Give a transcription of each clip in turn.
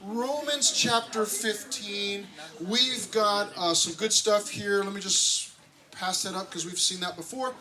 Romans chapter 15. We've got some good stuff here. Let me just pass that up because we've seen that before.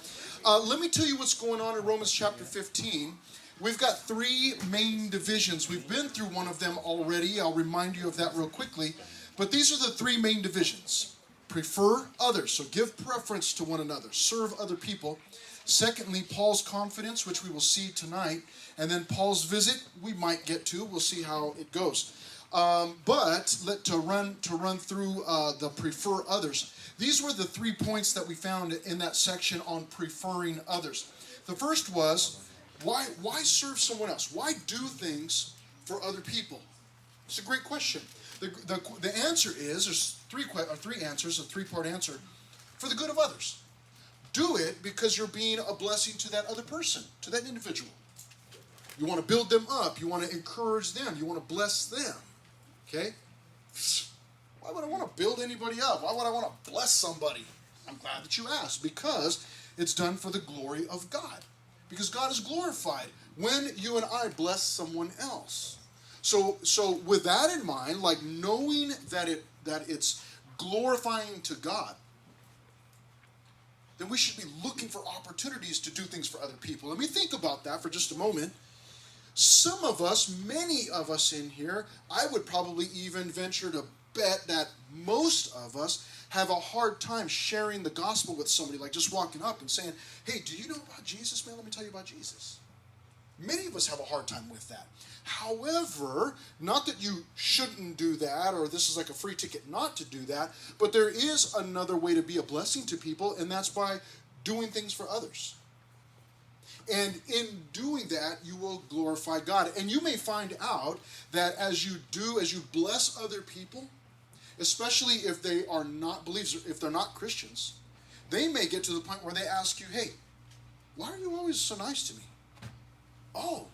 Let me tell you what's going on in Romans chapter 15. We've got three main divisions. We've been through one of them already. I'll remind you of that real quickly. But these are the three main divisions. Prefer others, so give preference to one another. Serve other people. Secondly, Paul's confidence, which we will see tonight. And then Paul's visit, we might get to. We'll see how it goes. But to run through the prefer others. These were the 3 points that we found in that section on preferring others. The first was, why serve someone else? Why do things for other people? It's a great question. The answer is, there's three answers, a three-part answer, for the good of others. Do it because you're being a blessing to that other person, to that individual. You want to build them up. You want to encourage them. You want to bless them. Okay? Why would I want to build anybody up? Why would I want to bless somebody? I'm glad that you asked, because it's done for the glory of God. Because God is glorified when you and I bless someone else. So with that in mind, like knowing that it's glorifying to God, then we should be looking for opportunities to do things for other people. Let me think about that for just a moment. Some of us, many of us in here, I would probably even venture to bet that most of us have a hard time sharing the gospel with somebody, like just walking up and saying, hey, do you know about Jesus, man? Let me tell you about Jesus. Many of us have a hard time with that. However, not that you shouldn't do that, or this is like a free ticket not to do that, but there is another way to be a blessing to people, and that's by doing things for others. And in doing that, you will glorify God. And you may find out that as you bless other people, especially if they are not believers, if they're not Christians, they may get to the point where they ask you, hey, why are you always so nice to me? Oh,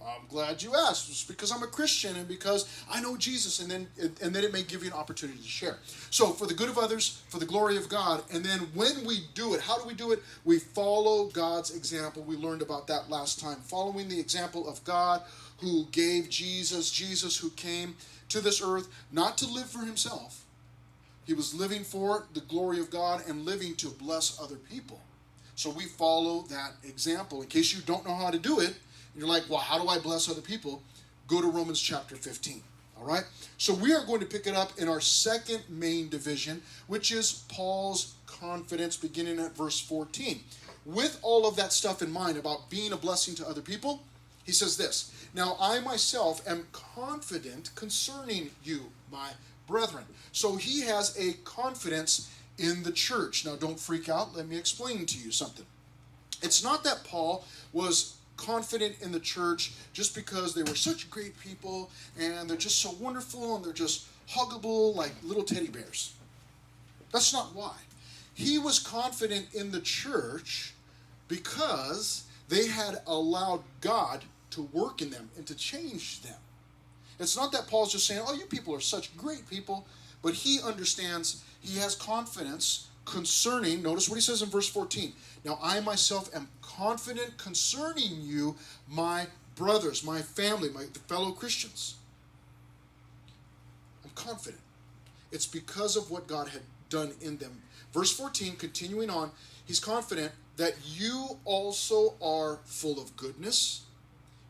I'm glad you asked. It's because I'm a Christian and because I know Jesus, and then it may give you an opportunity to share. So for the good of others, for the glory of God, and then when we do it, how do we do it? We follow God's example. We learned about that last time. Following the example of God who gave Jesus who came to this earth not to live for himself. He was living for the glory of God and living to bless other people. So we follow that example. In case you don't know how to do it, you're like, well, how do I bless other people? Go to Romans chapter 15, all right? So we are going to pick it up in our second main division, which is Paul's confidence, beginning at verse 14. With all of that stuff in mind about being a blessing to other people, he says this, now I myself am confident concerning you, my brethren. So he has a confidence in the church. Now don't freak out. Let me explain to you something. It's not that Paul was confident in the church just because they were such great people and they're just so wonderful and they're just huggable like little teddy bears. That's not why. He was confident in the church because they had allowed God to work in them and to change them. It's not that Paul's just saying, oh, you people are such great people, but he understands, he has confidence concerning, notice what he says in verse 14. Now I myself am confident concerning you, my brothers, my family, my fellow Christians. I'm confident. It's because of what God had done in them. Verse 14, continuing on, he's confident that you also are full of goodness,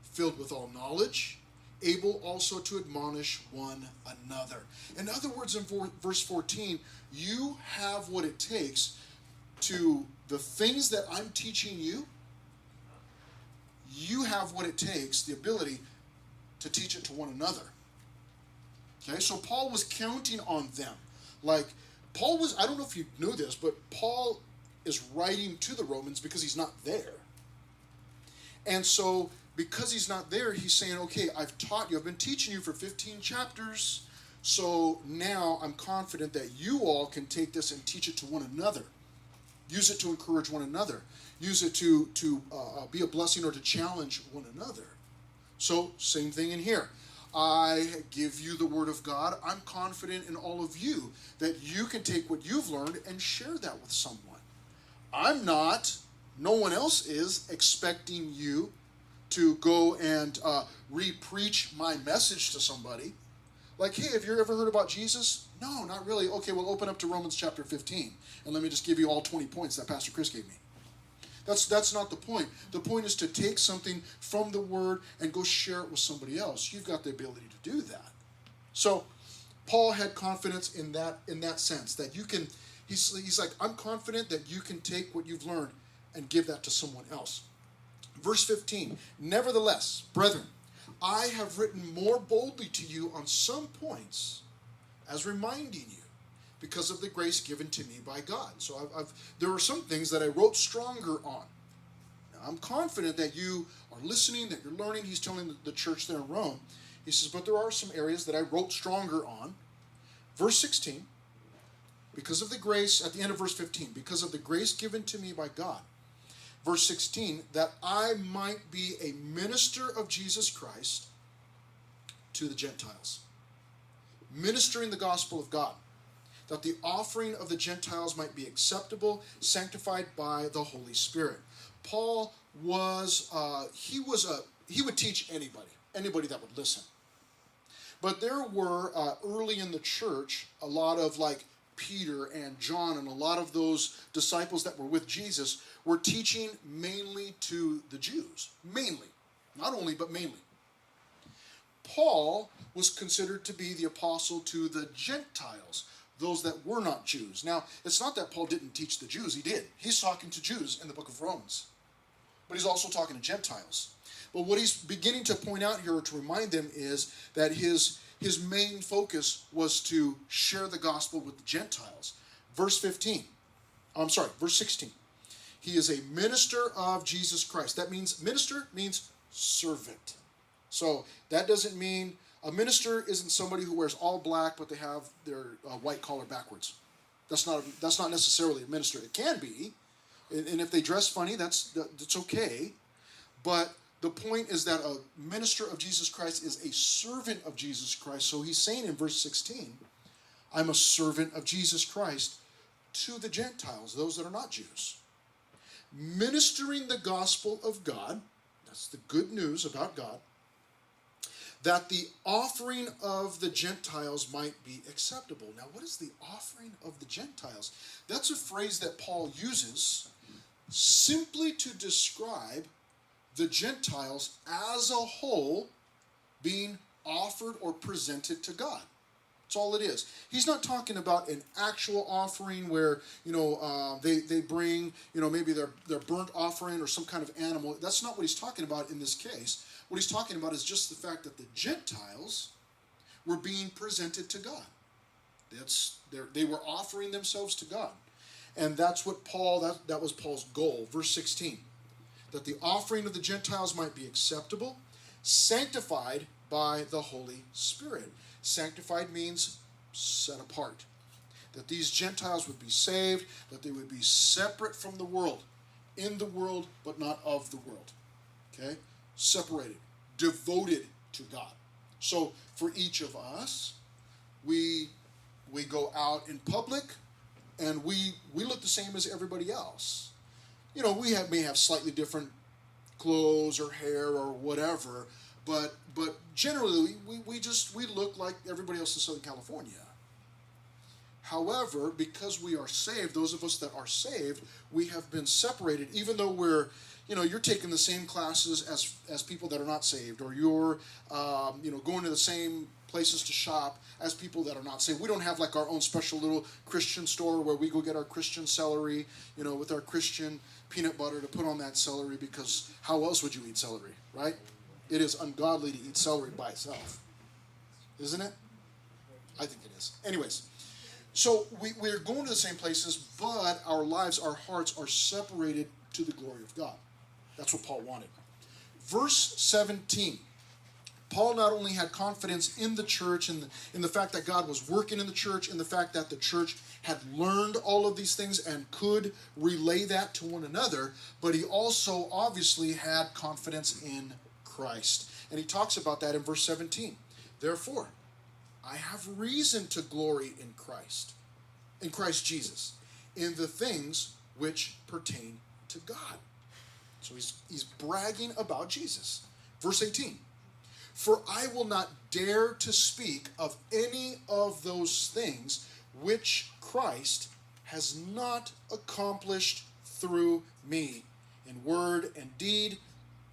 filled with all knowledge, able also to admonish one another. In other words, in verse 14, you have what it takes to the things that I'm teaching you, you have what it takes, the ability to teach it to one another. Okay, so Paul was counting on them. Like, Paul was, I don't know if you knew this, but Paul is writing to the Romans because he's not there. And so, because he's not there, he's saying, okay, I've taught you, I've been teaching you for 15 chapters, so now I'm confident that you all can take this and teach it to one another. Use it to encourage one another. Use it to be a blessing or to challenge one another. So, same thing in here. I give you the word of God. I'm confident in all of you that you can take what you've learned and share that with someone. I'm not, no one else is expecting you to go and re-preach my message to somebody. Like, hey, have you ever heard about Jesus? No, not really. Okay, we'll open up to Romans chapter 15, and let me just give you all 20 points that Pastor Chris gave me. That's not the point. The point is to take something from the Word and go share it with somebody else. You've got the ability to do that. So Paul had confidence in that sense, that you can, he's like, I'm confident that you can take what you've learned and give that to someone else. Verse 15, nevertheless, brethren, I have written more boldly to you on some points, as reminding you, because of the grace given to me by God. So there are some things that I wrote stronger on. Now, I'm confident that you are listening, that you're learning. He's telling the church there in Rome. He says, but there are some areas that I wrote stronger on. Verse 16, because of the grace, at the end of verse 15, because of the grace given to me by God. Verse 16, that I might be a minister of Jesus Christ to the Gentiles. Ministering the gospel of God. That the offering of the Gentiles might be acceptable, sanctified by the Holy Spirit. Paul was, he would teach anybody that would listen. But there were, early in the church, a lot of like Peter and John and a lot of those disciples that were with Jesus were teaching mainly to the Jews. Mainly. Not only, but mainly. Paul was considered to be the apostle to the Gentiles, those that were not Jews. Now, it's not that Paul didn't teach the Jews. He did. He's talking to Jews in the book of Romans. But he's also talking to Gentiles. But what he's beginning to point out here to remind them is that his main focus was to share the gospel with the Gentiles. Verse 16. He is a minister of Jesus Christ. That means, minister means servant. So that doesn't mean, a minister isn't somebody who wears all black, but they have their white collar backwards. That's not necessarily a minister. It can be, and if they dress funny, that's okay. But the point is that a minister of Jesus Christ is a servant of Jesus Christ. So he's saying in verse 16, I'm a servant of Jesus Christ to the Gentiles, those that are not Jews. Ministering the gospel of God, that's the good news about God, that the offering of the Gentiles might be acceptable. Now, what is the offering of the Gentiles? That's a phrase that Paul uses simply to describe the Gentiles as a whole being offered or presented to God. That's all it is. He's not talking about an actual offering where, they bring, maybe their burnt offering or some kind of animal. That's not what he's talking about in this case. What he's talking about is just the fact that the Gentiles were being presented to God. They were offering themselves to God. And that's what that was Paul's goal. Verse 16, that the offering of the Gentiles might be acceptable, sanctified by the Holy Spirit. Sanctified means set apart. That these Gentiles would be saved, that they would be separate from the world, in the world, but not of the world. Okay? Separated, devoted to God. So for each of us, we go out in public and we look the same as everybody else. We may have slightly different clothes or hair or whatever, but generally we look like everybody else in Southern California. However, because we are saved, those of us that are saved, we have been separated, even though we're you're taking the same classes as people that are not saved, or you're, going to the same places to shop as people that are not saved. We don't have like our own special little Christian store where we go get our Christian celery, with our Christian peanut butter to put on that celery, because how else would you eat celery, right? It is ungodly to eat celery by itself. Isn't it? I think it is. Anyways, so we're going to the same places, but our lives, our hearts are separated to the glory of God. That's what Paul wanted. Verse 17. Paul not only had confidence in the church and in the fact that God was working in the church, in the fact that the church had learned all of these things and could relay that to one another, but he also obviously had confidence in Christ. And he talks about that in verse 17. Therefore, I have reason to glory in Christ Jesus, in the things which pertain to God. So he's bragging about Jesus. Verse 18. For I will not dare to speak of any of those things which Christ has not accomplished through me in word and deed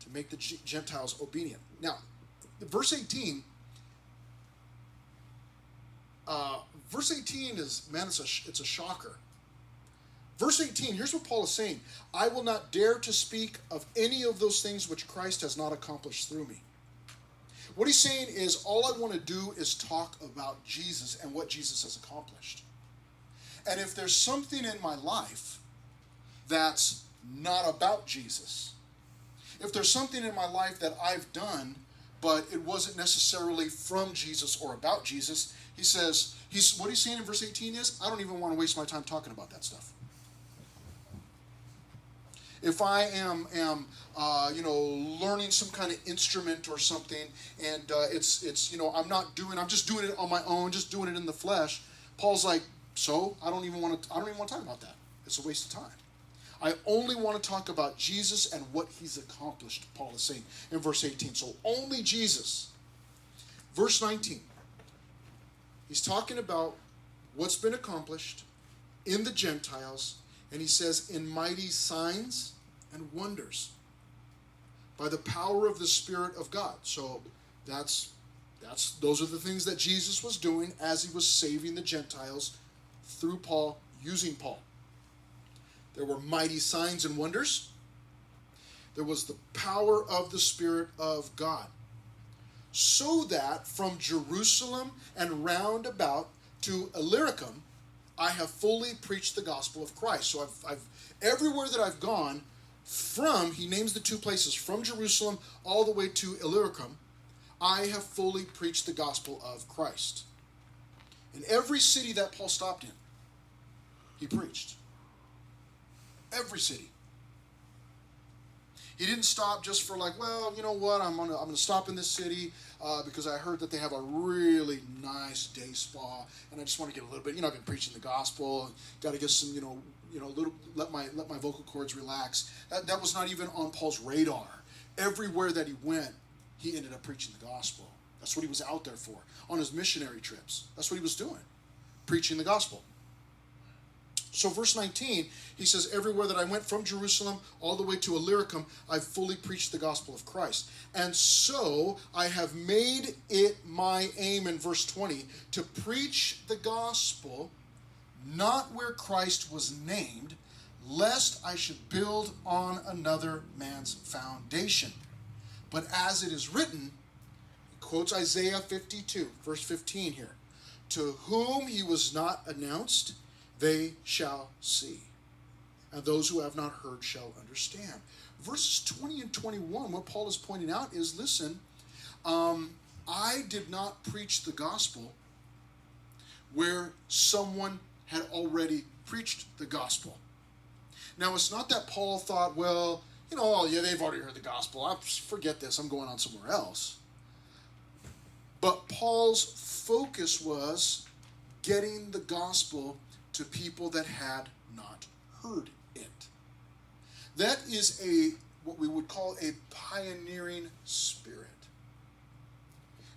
to make the Gentiles obedient. Now, verse 18 is, man, it's a shocker. Verse 18, here's what Paul is saying. I will not dare to speak of any of those things which Christ has not accomplished through me. What he's saying is, all I want to do is talk about Jesus and what Jesus has accomplished. And if there's something in my life that's not about Jesus, if there's something in my life that I've done, but it wasn't necessarily from Jesus or about Jesus, he says, what he's saying in verse 18 is, I don't even want to waste my time talking about that stuff. If I am learning some kind of instrument or something, and I'm just doing it on my own, just doing it in the flesh, Paul's like, so I don't even want to talk about that. It's a waste of time. I only want to talk about Jesus and what he's accomplished, Paul is saying in verse 18. So only Jesus. Verse 19. He's talking about what's been accomplished in the Gentiles, and he says, in mighty signs and wonders by the power of the Spirit of God. So those are the things that Jesus was doing as he was saving the Gentiles through Paul, using Paul. There were mighty signs and wonders. There was the power of the Spirit of God. So that from Jerusalem and round about to Illyricum, I have fully preached the gospel of Christ. So I've everywhere that I've gone, he names the two places, from Jerusalem all the way to Illyricum, I have fully preached the gospel of Christ. In every city that Paul stopped in, he preached. Every city. He didn't stop just for like, well, you know what, I'm gonna stop in this city because I heard that they have a really nice day spa, and I just want to get a little bit. I've been preaching the gospel. Got to get some, let my vocal cords relax. That was not even on Paul's radar. Everywhere that he went, he ended up preaching the gospel. That's what he was out there for. On his missionary trips, that's what he was doing, preaching the gospel. So verse 19, he says, everywhere that I went from Jerusalem all the way to Illyricum, I fully preached the gospel of Christ. And so I have made it my aim in verse 20 to preach the gospel, not where Christ was named, lest I should build on another man's foundation. But as it is written, he quotes Isaiah 52, verse 15 here, to whom he was not announced, they shall see, and those who have not heard shall understand. Verses 20 and 21, what Paul is pointing out is, listen, I did not preach the gospel where someone had already preached the gospel. Now, it's not that Paul thought, well, they've already heard the gospel. Forget this, I'm going on somewhere else. But Paul's focus was getting the gospel to people that had not heard it. That is what we would call a pioneering spirit.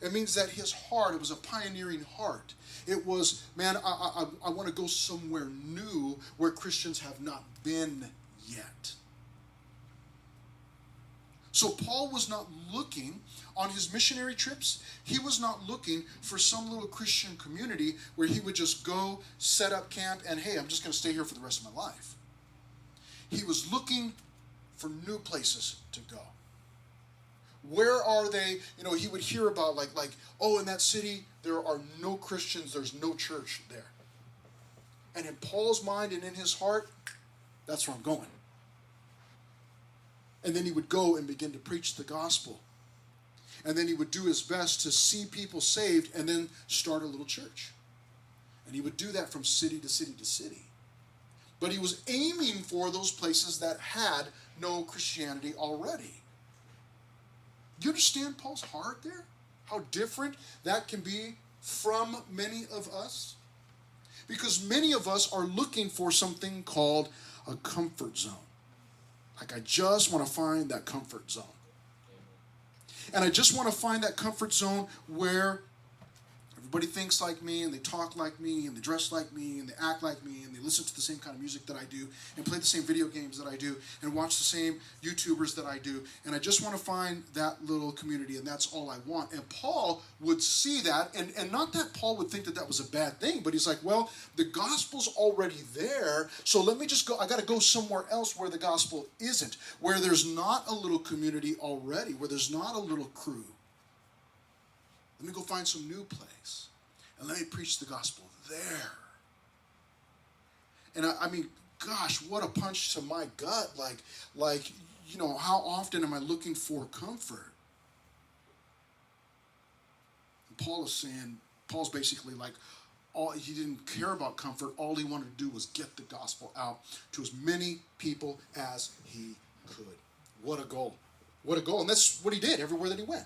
It means that his heart, it was a pioneering heart. It was, man, I want to go somewhere new where Christians have not been yet. So Paul was not looking on his missionary trips. He was not looking for some little Christian community where he would just go, set up camp, and hey, I'm just going to stay here for the rest of my life. He was looking for new places to go. Where are they? He would hear about like, oh, in that city, there are no Christians, there's no church there. And in Paul's mind and in his heart, that's where I'm going. And then he would go and begin to preach the gospel. And then he would do his best to see people saved and then start a little church. And he would do that from city to city to city. But he was aiming for those places that had no Christianity already. Do you understand Paul's heart there? How different that can be from many of us? Because many of us are looking for something called a comfort zone. Like, I just want to find that comfort zone. And I just want to find that comfort zone where everybody thinks like me, and they talk like me, and they dress like me, and they act like me, and they listen to the same kind of music that I do, and play the same video games that I do, and watch the same YouTubers that I do. And I just want to find that little community, and that's all I want. And Paul would see that, and not that Paul would think that that was a bad thing, but he's like, well, the gospel's already there, so let me just go. I got to go somewhere else where the gospel isn't, where there's not a little community already, where there's not a little crew. Let me go find some new place, and let me preach the gospel there. And I mean, gosh, what a punch to my gut. Like, you know, how often am I looking for comfort? And Paul's basically like, he didn't care about comfort. All he wanted to do was get the gospel out to as many people as he could. What a goal. What a goal. And that's what he did everywhere that he went.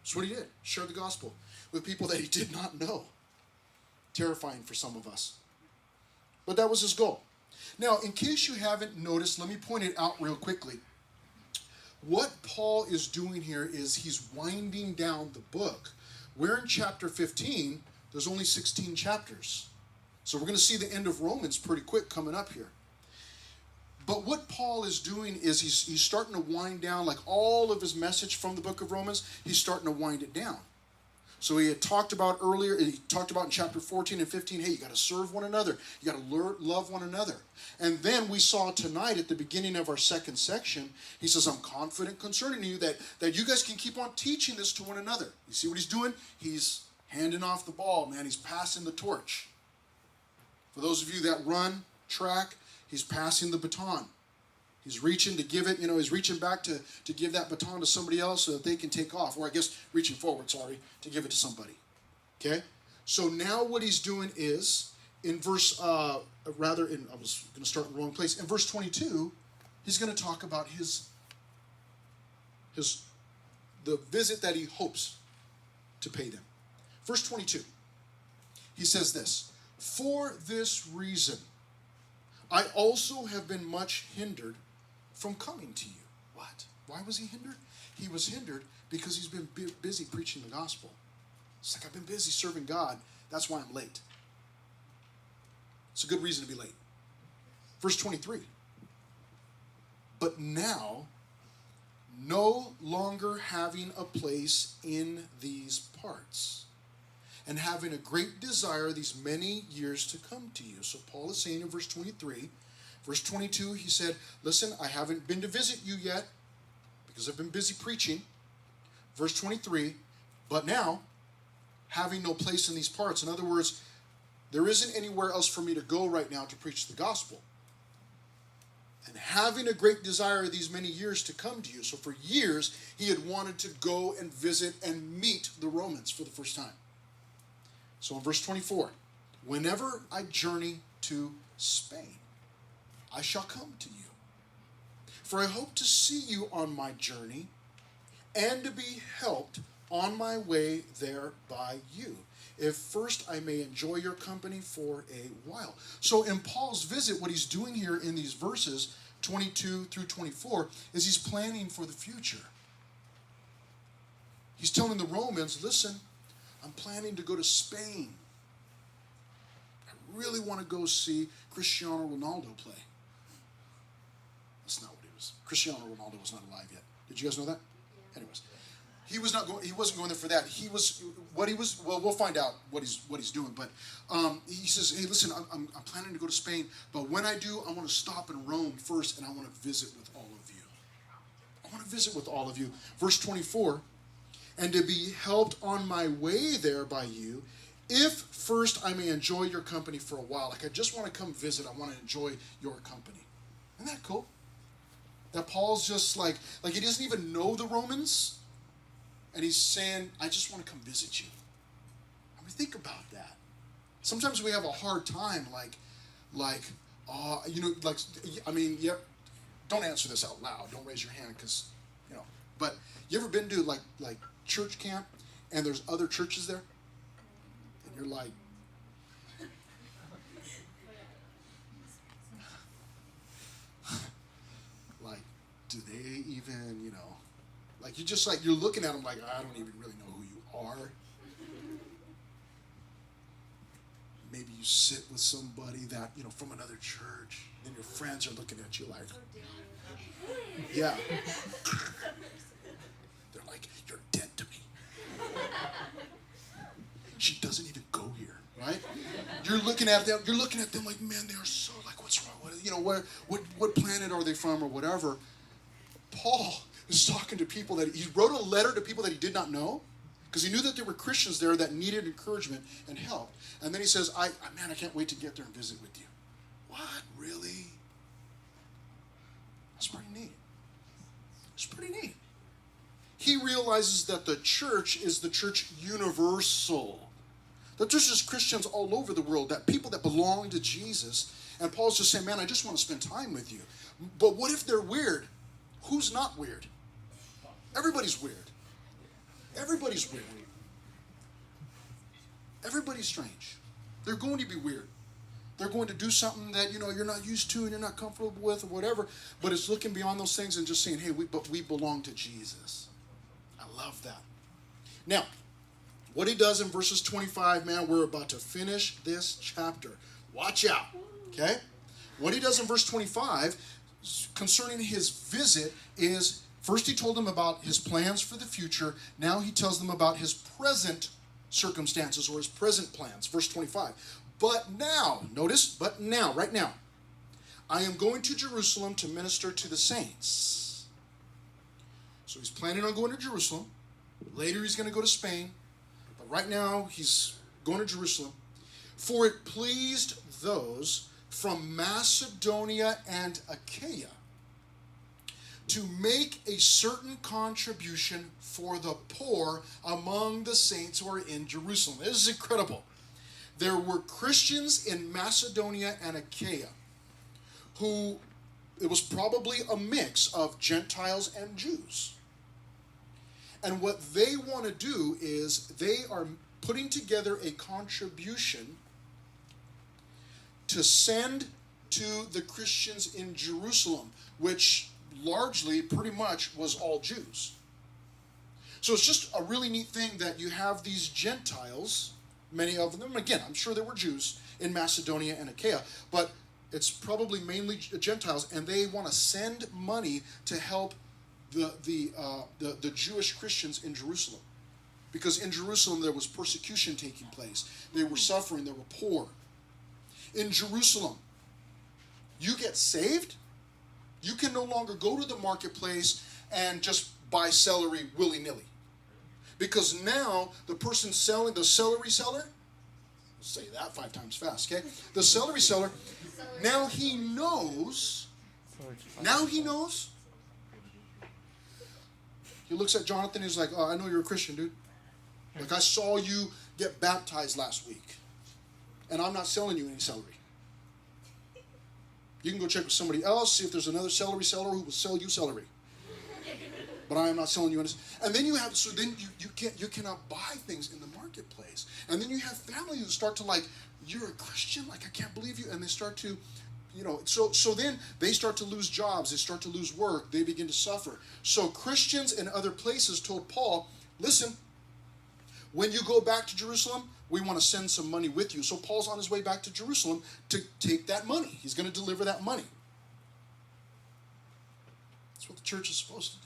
That's what he did. Shared the gospel with people that he did not know. Terrifying for some of us. But that was his goal. Now, in case you haven't noticed, let me point it out real quickly. What Paul is doing here is he's winding down the book. We're in chapter 15. There's only 16 chapters. So we're going to see the end of Romans pretty quick coming up here. But what Paul is doing is he's starting to wind down, like all of his message from the book of Romans, he's starting to wind it down. So he had talked about earlier, he talked about in chapter 14 and 15, hey, you got to serve one another. You got to love one another. And then we saw tonight at the beginning of our second section, he says, I'm confident concerning you that you guys can keep on teaching this to one another. You see what he's doing? He's handing off the ball, man. He's passing the torch. For those of you that run track, he's passing the baton. He's reaching to give it, he's reaching back to give that baton to somebody else so that they can take off. Or I guess reaching forward, to give it to somebody. Okay? So now what he's doing is, in verse, I was going to start in the wrong place. In verse 22, he's going to talk about the visit that he hopes to pay them. Verse 22, he says this, for this reason, I also have been much hindered from coming to you. What? Why was he hindered? He was hindered because he's been busy preaching the gospel. It's like, I've been busy serving God. That's why I'm late. It's a good reason to be late. Verse 23. But now, no longer having a place in these parts, and having a great desire these many years to come to you. So Paul is saying in verse 23, verse 22, he said, listen, I haven't been to visit you yet because I've been busy preaching. Verse 23, but now, having no place in these parts. In other words, there isn't anywhere else for me to go right now to preach the gospel. And having a great desire these many years to come to you. So for years, he had wanted to go and visit and meet the Romans for the first time. So in verse 24, whenever I journey to Spain, I shall come to you. For I hope to see you on my journey and to be helped on my way there by you, if first I may enjoy your company for a while. So in Paul's visit, what he's doing here in these verses, 22 through 24, is he's planning for the future. He's telling the Romans, listen, I'm planning to go to Spain. I really want to go see Cristiano Ronaldo play. That's not what he was. Cristiano Ronaldo was not alive yet. Did you guys know that? Yeah. Anyways, he wasn't going there for that. Well, we'll find out what he's doing. But he says, hey, listen, I'm planning to go to Spain, but when I do, I want to stop in Rome first, and I want to visit with all of you. I want to visit with all of you. Verse 24, and to be helped on my way there by you, if first I may enjoy your company for a while. Like, I just want to come visit. I want to enjoy your company. Isn't that cool? That Paul's just like he doesn't even know the Romans, and he's saying, I just want to come visit you. I mean, think about that. Sometimes we have a hard time, don't answer this out loud. Don't raise your hand because, but you ever been to like church camp and there's other churches there? And you're like, do they even, Like you're looking at them like, I don't even really know who you are. Maybe you sit with somebody that, from another church, and your friends are looking at you like, yeah. They're like, you're dead to me. She doesn't even go here, right? You're looking at them like, man, they are so like, what's wrong? What planet are they from or whatever? Paul is talking to people that he wrote a letter to people that he did not know, because he knew that there were Christians there that needed encouragement and help. And then he says, I can't wait to get there and visit with you. What? Really? That's pretty neat. It's pretty neat. He realizes that the church is the church universal. That there's just Christians all over the world, that people that belong to Jesus. And Paul's just saying, man, I just want to spend time with you. But what if they're weird? Who's not weird? Everybody's weird. Everybody's weird. Everybody's strange. They're going to be weird. They're going to do something that, you're not used to and you're not comfortable with or whatever. But it's looking beyond those things and just saying, hey, but we belong to Jesus. I love that. Now, what he does in verses 25, man, we're about to finish this chapter. Watch out, okay? What he does in verse 25 concerning his visit is, first he told them about his plans for the future. Now he tells them about his present circumstances or his present plans. Verse 25. But now, notice, right now, I am going to Jerusalem to minister to the saints. So he's planning on going to Jerusalem. Later he's going to go to Spain. But right now he's going to Jerusalem. For it pleased those from Macedonia and Achaia to make a certain contribution for the poor among the saints who are in Jerusalem. This is incredible. There were Christians in Macedonia and Achaia who, it was probably a mix of Gentiles and Jews. And what they want to do is they are putting together a contribution to send to the Christians in Jerusalem, which largely, pretty much, was all Jews. So it's just a really neat thing that you have these Gentiles, many of them, again, I'm sure there were Jews in Macedonia and Achaia, but it's probably mainly Gentiles, and they want to send money to help the Jewish Christians in Jerusalem. Because in Jerusalem there was persecution taking place. They were suffering, they were poor. In Jerusalem, you get saved, you can no longer go to the marketplace and just buy celery willy-nilly. Because now the person selling, the celery seller, say that 5 times fast, okay? The celery seller, now he knows, he looks at Jonathan and he's like, oh, I know you're a Christian, dude. Like, I saw you get baptized last week, and I'm not selling you any celery. You can go check with somebody else, see if there's another celery seller who will sell you celery. But I am not selling you any. And then you have, so then you cannot buy things in the marketplace. And then you have families who start to like, you're a Christian? Like, I can't believe you. And they start to, so then they start to lose jobs. They start to lose work. They begin to suffer. So Christians in other places told Paul, listen, when you go back to Jerusalem, we want to send some money with you. So Paul's on his way back to Jerusalem to take that money. He's going to deliver that money. That's what the church is supposed to do.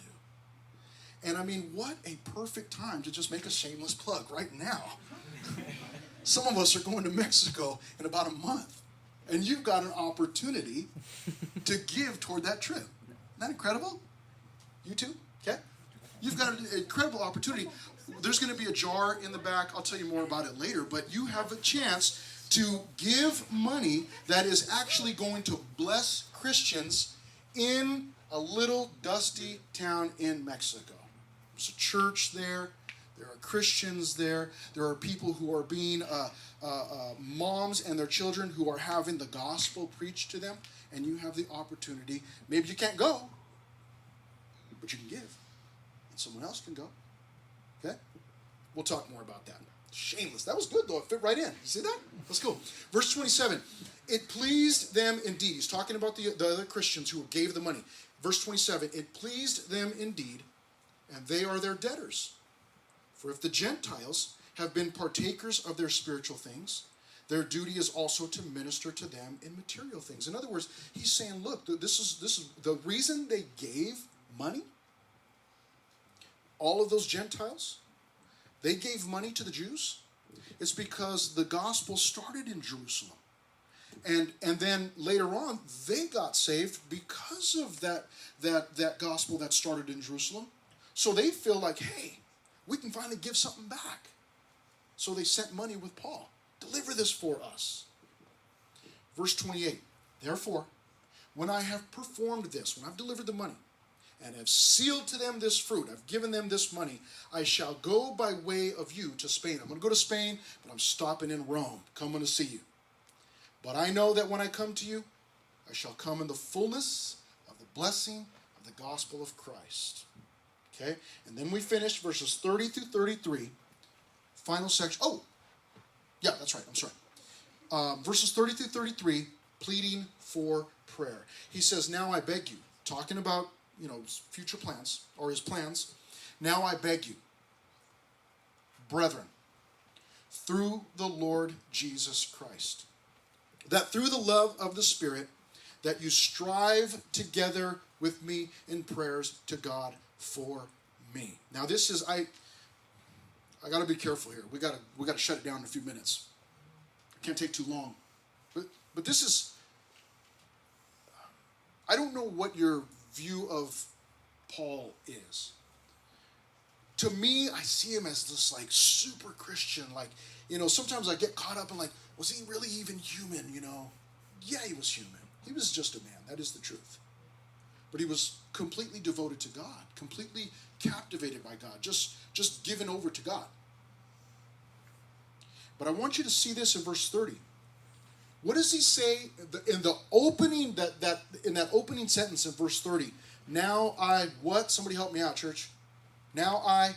And I mean, what a perfect time to just make a shameless plug right now. Some of us are going to Mexico in about a month. And you've got an opportunity to give toward that trip. Isn't that incredible? You too? Okay? You've got an incredible opportunity. There's going to be a jar in the back. I'll tell you more about it later. But you have a chance to give money that is actually going to bless Christians in a little dusty town in Mexico. There's a church there. There are Christians there. There are people who are being moms and their children who are having the gospel preached to them. And you have the opportunity. Maybe you can't go, but you can give. And someone else can go. Okay? We'll talk more about that. Shameless. That was good, though. It fit right in. You see that? Let's go. Verse 27. It pleased them indeed. He's talking about the other Christians who gave the money. Verse 27. It pleased them indeed and they are their debtors. For if the Gentiles have been partakers of their spiritual things, their duty is also to minister to them in material things. In other words, he's saying, look, this is the reason they gave money. All of those Gentiles, they gave money to the Jews. It's because the gospel started in Jerusalem. And then later on, they got saved because of that gospel that started in Jerusalem. So they feel like, hey, we can finally give something back. So they sent money with Paul. Deliver this for us. Verse 28, therefore, when I have performed this, when I've delivered the money, and have sealed to them this fruit, I've given them this money, I shall go by way of you to Spain. I'm going to go to Spain, but I'm stopping in Rome, coming to see you. But I know that when I come to you, I shall come in the fullness of the blessing of the gospel of Christ. Okay? And then we finish verses 30 through 33. Final section. Oh, yeah, that's right. I'm sorry. Verses 30 through 33, pleading for prayer. He says, now I beg you, talking about, future plans, or his plans. Now I beg you, brethren, through the Lord Jesus Christ, that through the love of the Spirit, that you strive together with me in prayers to God for me. Now this is, I got to be careful here. We got to shut it down in a few minutes. It can't take too long. But this is, I don't know what your view of Paul is. To me, I see him as this like super Christian. Like, sometimes I get caught up in like, was he really even human? Yeah, he was human. He was just a man. That is the truth. But he was completely devoted to God, completely captivated by God, just given over to God. But I want you to see this in verse 30. What does he say in the opening in that opening sentence in verse 30? Now I what? Somebody help me out, church. Now I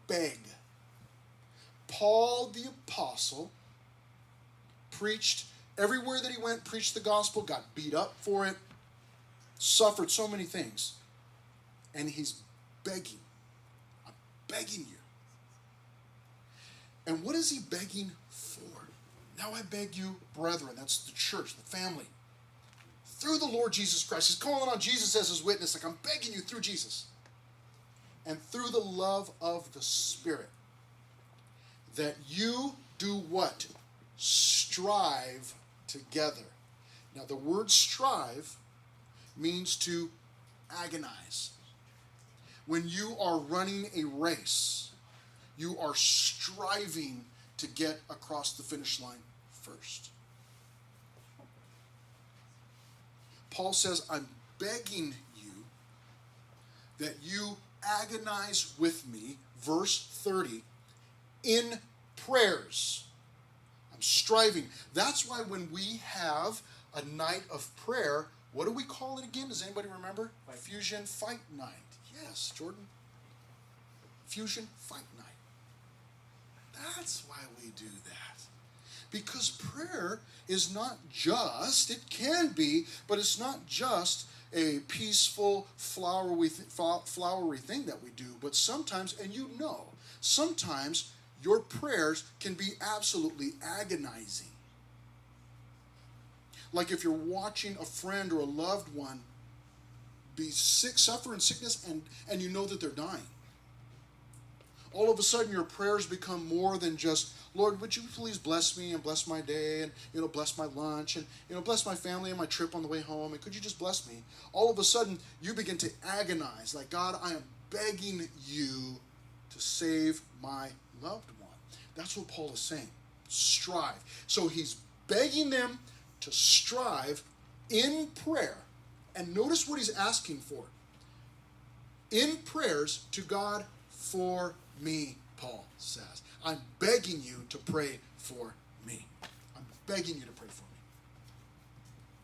beg. Paul the apostle preached everywhere that he went, preached the gospel, got beat up for it, suffered so many things. And he's begging. I'm begging you. And what is he begging for? Now I beg you, brethren, that's the church, the family, through the Lord Jesus Christ. He's calling on Jesus as his witness, like I'm begging you through Jesus. And through the love of the Spirit, that you do what? Strive together. Now the word strive means to agonize. When you are running a race, you are striving to get across the finish line first. Paul says, I'm begging you that you agonize with me, verse 30, in prayers. I'm striving. That's why when we have a night of prayer, what do we call it again? Does anybody remember? Fusion Fight Night. Yes, Jordan. Fusion Fight Night. That's why we do that. Because prayer is not just, it can be, but it's not just a peaceful, flowery thing that we do. But sometimes, and sometimes your prayers can be absolutely agonizing. Like if you're watching a friend or a loved one be sick, suffer in sickness, and you know that they're dying. All of a sudden your prayers become more than just, Lord, would you please bless me and bless my day and, bless my lunch and, bless my family and my trip on the way home, and could you just bless me? All of a sudden you begin to agonize, like, God, I am begging you to save my loved one. That's what Paul is saying. Strive. So he's begging them to strive in prayer. And notice what he's asking for. In prayers to God for me, Paul says. I'm begging you to pray for me. I'm begging you to pray for me.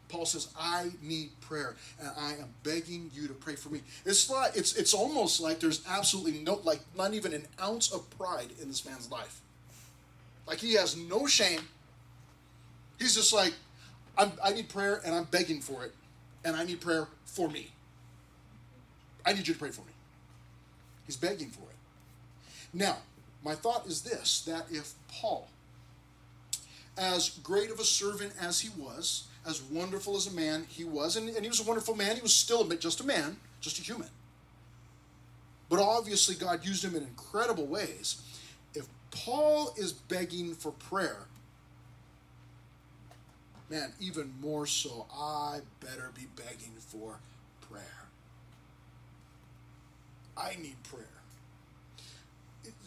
Paul says, I need prayer, and I am begging you to pray for me. It's almost like there's absolutely not even an ounce of pride in this man's life. Like he has no shame. He's just like, I need prayer, and I'm begging for it, and I need prayer for me. I need you to pray for me. He's begging for it. Now, my thought is this, that if Paul, as great of a servant as he was, as wonderful as a man he was, and he was a wonderful man, he was still just a man, just a human. But obviously God used him in incredible ways. If Paul is begging for prayer, man, even more so, I better be begging for prayer. I need prayer.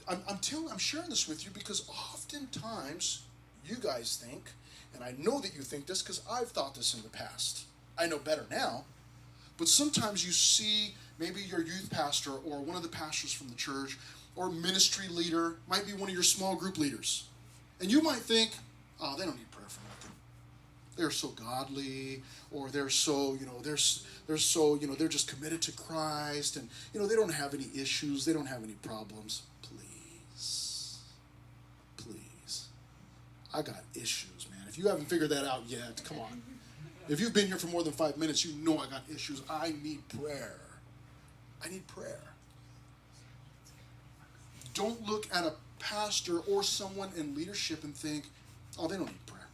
I'm sharing this with you because oftentimes you guys think, and I know that you think this because I've thought this in the past. I know better now, but sometimes you see maybe your youth pastor or one of the pastors from the church or ministry leader, might be one of your small group leaders, and you might think, oh, they don't need prayer for nothing. They're so godly, or they're so, they're so, they're just committed to Christ, and, they don't have any issues, they don't have any problems. Please. I got issues, man. If you haven't figured that out yet, come on. If you've been here for more than 5 minutes, you know I got issues. I need prayer. I need prayer. Don't look at a pastor or someone in leadership and think, oh, they don't need prayer.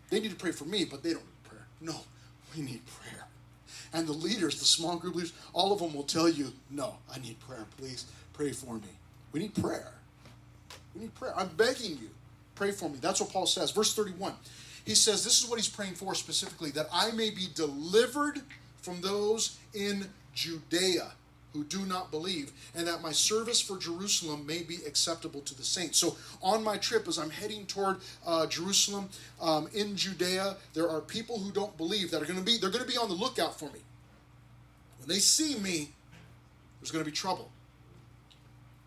They need to pray for me, but they don't need prayer. No, we need prayer. And the leaders, the small group leaders, all of them will tell you, no, I need prayer. Please pray for me. We need prayer. We need prayer. I'm begging you, pray for me. That's what Paul says. Verse 31. He says, this is what he's praying for specifically, that I may be delivered from those in Judea who do not believe, and that my service for Jerusalem may be acceptable to the saints. So on my trip, as I'm heading toward Jerusalem, in Judea, there are people who don't believe that they're going to be on the lookout for me. When they see me, there's going to be trouble.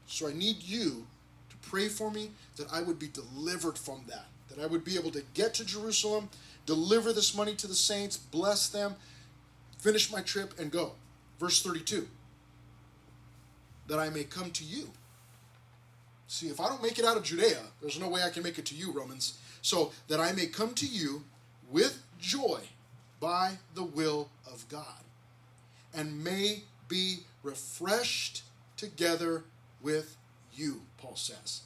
So I need you to pray for me that I would be delivered from that I would be able to get to Jerusalem, deliver this money to the saints, bless them, finish my trip, and go. Verse 32, that I may come to you. See, if I don't make it out of Judea, there's no way I can make it to you, Romans. So that I may come to you with joy by the will of God, and may be refreshed together with you, Paul says.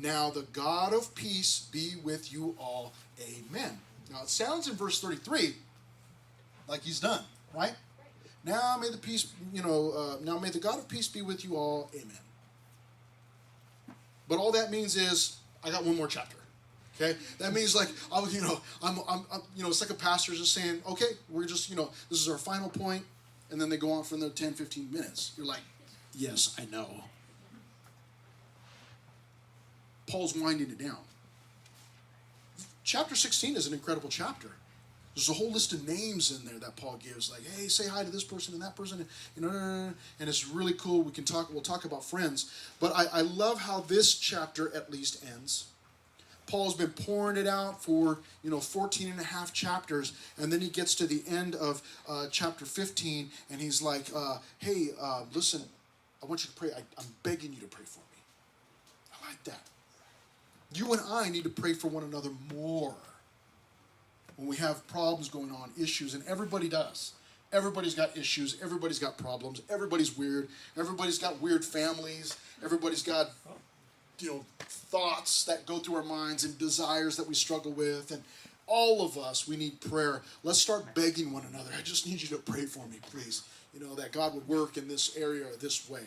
Now the God of peace be with you all. Amen. Now it sounds in verse 33 like he's done, right? Now may the peace, now may the God of peace be with you all. Amen. But all that means is I got one more chapter. Okay, that means like I'm it's like a pastor just saying, okay, we're just this is our final point, and then they go on for another 10-15 minutes. You're like, yes, I know. Paul's winding it down. Chapter 16 is an incredible chapter. There's a whole list of names in there that Paul gives, like, hey, say hi to this person and that person, and it's really cool. We'll talk about friends. But I love how this chapter at least ends. Paul's been pouring it out for 14 and a half chapters, and then he gets to the end of chapter 15, and he's like, hey, listen, I want you to pray. I'm begging you to pray for me. I like that. You and I need to pray for one another more when we have problems going on, issues, and everybody does. Everybody's got issues. Everybody's got problems. Everybody's weird. Everybody's got weird families. Everybody's got, thoughts that go through our minds and desires that we struggle with. And all of us, we need prayer. Let's start begging one another. I just need you to pray for me, please. That God would work in this area this way.